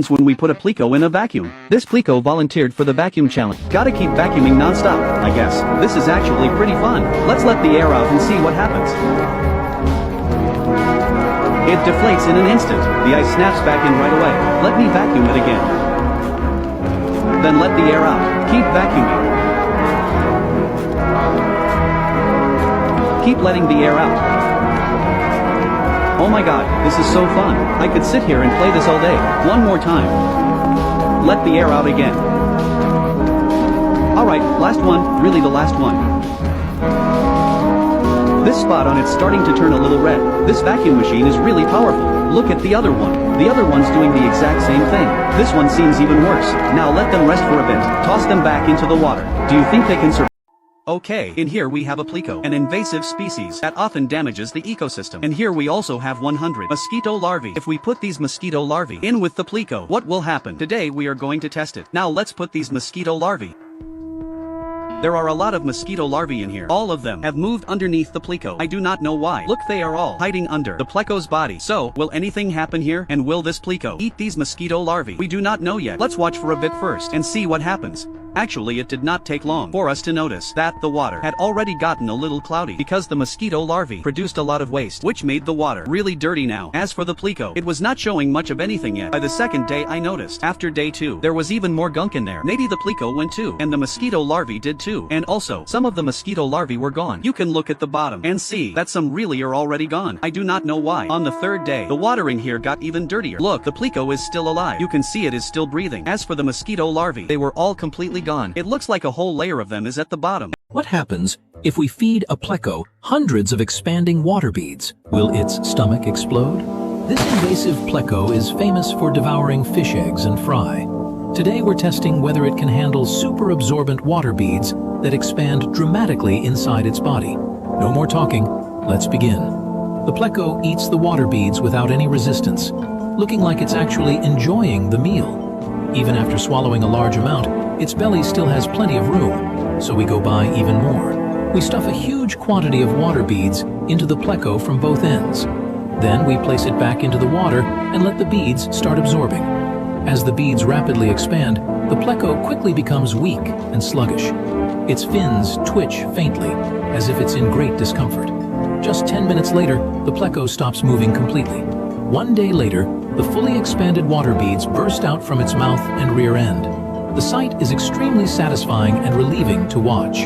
when we put a Pleco in a vacuum. This Pleco volunteered for the vacuum challenge. Gotta keep vacuuming non-stop, I guess. This is actually pretty fun. Let's let the air out and see what happens. It deflates in an instant. The ice snaps back in right away. Let me vacuum it again. Then let the air out. Keep vacuuming. Keep letting the air out. Oh my god, this is so fun. I could sit here and play this all day. One more time. Let the air out again. Alright, last one, really the last one. This spot on it's starting to turn a little red. This vacuum machine is really powerful. Look at the other one. The other one's doing the exact same thing. This one seems even worse. Now let them rest for a bit. Toss them back into the water. Do you think they can survive? Okay, in here we have a Pleco, an invasive species that often damages the ecosystem. And here we also have 100 mosquito larvae. If we put these mosquito larvae in with the Pleco, what will happen? Today we are going to test it. Now let's put these mosquito larvae. There are a lot of mosquito larvae in here. All of them have moved underneath the Pleco. I do not know why. Look, they are all hiding under the Pleco's body. So, will anything happen here? And will this Pleco eat these mosquito larvae? We do not know yet. Let's watch for a bit first and see what happens. Actually, it did not take long for us to notice that the water had already gotten a little cloudy because the mosquito larvae produced a lot of waste, which made the water really dirty now. As for the Pleco, it was not showing much of anything yet. By the second day I noticed. After day 2, there was even more gunk in there. Maybe the Pleco went too, and the mosquito larvae did too. And also, some of the mosquito larvae were gone. You can look at the bottom and see that some really are already gone. I do not know why. On the third day, the water in here got even dirtier. Look, the Pleco is still alive. You can see it is still breathing. As for the mosquito larvae, they were all completely gone. It looks like a whole layer of them is at the bottom. What happens if we feed a Pleco hundreds of expanding water beads? Will its stomach explode? This invasive Pleco is famous for devouring fish eggs and fry. Today we're testing whether it can handle super absorbent water beads that expand dramatically inside its body. No more talking, let's begin. The Pleco eats the water beads without any resistance, looking like it's actually enjoying the meal. Even after swallowing a large amount, its belly still has plenty of room, so we go by even more. We stuff a huge quantity of water beads into the Pleco from both ends. Then we place it back into the water and let the beads start absorbing. As the beads rapidly expand, the Pleco quickly becomes weak and sluggish. Its fins twitch faintly, as if it's in great discomfort. Just 10 minutes later, the Pleco stops moving completely. One day later, the fully expanded water beads burst out from its mouth and rear end. The sight is extremely satisfying and relieving to watch.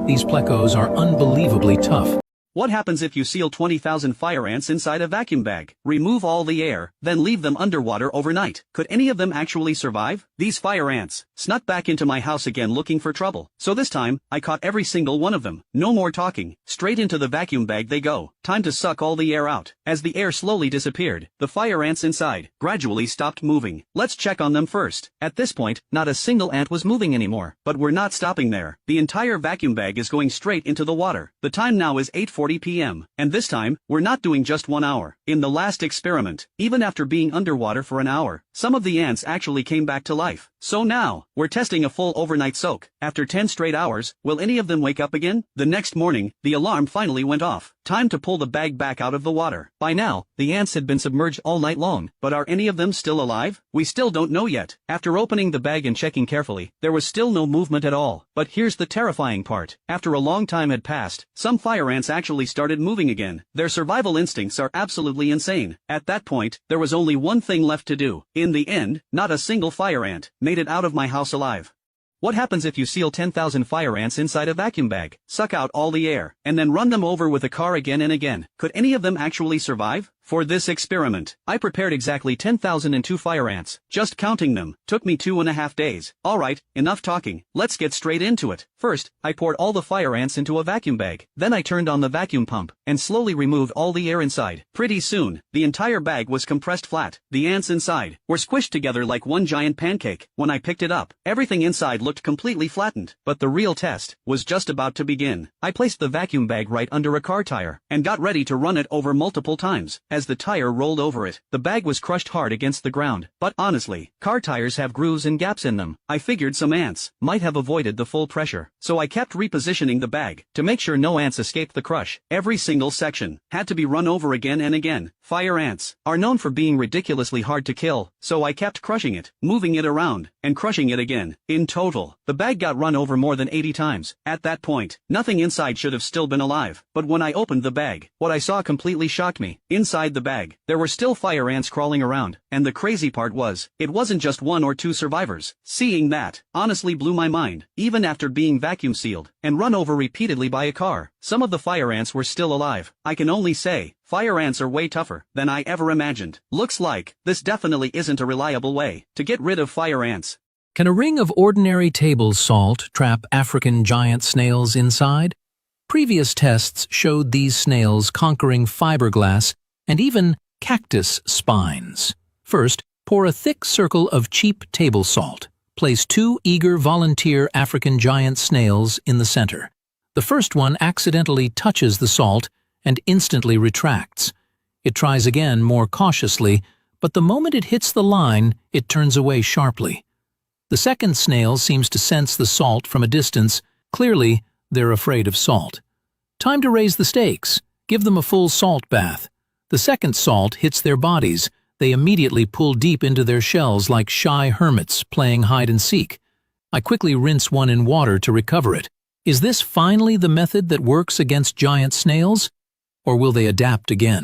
These Plecos are unbelievably tough. What happens if you seal 20,000 fire ants inside a vacuum bag, remove all the air, then leave them underwater overnight? Could any of them actually survive? These fire ants snuck back into my house again looking for trouble. So this time, I caught every single one of them. No more talking. Straight into the vacuum bag they go. Time to suck all the air out. As the air slowly disappeared, the fire ants inside gradually stopped moving. Let's check on them first. At this point, not a single ant was moving anymore. But we're not stopping there. The entire vacuum bag is going straight into the water. The time now is 8:40 p.m. And this time, we're not doing just 1 hour. In the last experiment, even after being underwater for an hour, some of the ants actually came back to life. So now, we're testing a full overnight soak. After 10 straight hours, will any of them wake up again? The next morning, the alarm finally went off. Time to pull the bag back out of the water. By now, the ants had been submerged all night long. But are any of them still alive? We still don't know yet. After opening the bag and checking carefully, there was still no movement at all. But here's the terrifying part. After a long time had passed, some fire ants actually started moving again. Their survival instincts are absolutely insane. At that point, there was only one thing left to do. In the end, not a single fire ant made it out of my house alive. What happens if you seal 10,000 fire ants inside a vacuum bag, suck out all the air, and then run them over with a car again and again? Could any of them actually survive? For this experiment, I prepared exactly 10,002 fire ants. Just counting them took me 2.5 days. Alright, enough talking. Let's get straight into it. First, I poured all the fire ants into a vacuum bag. Then I turned on the vacuum pump and slowly removed all the air inside. Pretty soon, the entire bag was compressed flat. The ants inside were squished together like one giant pancake. When I picked it up, everything inside looked completely flattened. But the real test was just about to begin. I placed the vacuum bag right under a car tire and got ready to run it over multiple times. As the tire rolled over it, the bag was crushed hard against the ground. But honestly, car tires have grooves and gaps in them. I figured some ants might have avoided the full pressure. So I kept repositioning the bag to make sure no ants escaped the crush. Every single section had to be run over again and again. Fire ants are known for being ridiculously hard to kill, so I kept crushing it, moving it around, and crushing it again. In total, the bag got run over more than 80 times. At that point, nothing inside should have still been alive. But when I opened the bag, what I saw completely shocked me. Inside the bag, there were still fire ants crawling around, and the crazy part was, it wasn't just 1 or 2 survivors. Seeing that, honestly blew my mind. Even after being vacuum sealed, and run over repeatedly by a car, some of the fire ants were still alive. I can only say, fire ants are way tougher than I ever imagined. Looks like, this definitely isn't a reliable way to get rid of fire ants. Can a ring of ordinary table salt trap African giant snails inside? Previous tests showed these snails conquering fiberglass and even cactus spines. First, pour a thick circle of cheap table salt. Place 2 eager volunteer African giant snails in the center. The first one accidentally touches the salt and instantly retracts. It tries again more cautiously, but the moment it hits the line, it turns away sharply. The second snail seems to sense the salt from a distance. Clearly, they're afraid of salt. Time to raise the stakes. Give them a full salt bath. The second salt hits their bodies. They immediately pull deep into their shells like shy hermits playing hide and seek. I quickly rinse one in water to recover it. Is this finally the method that works against giant snails? Or will they adapt again?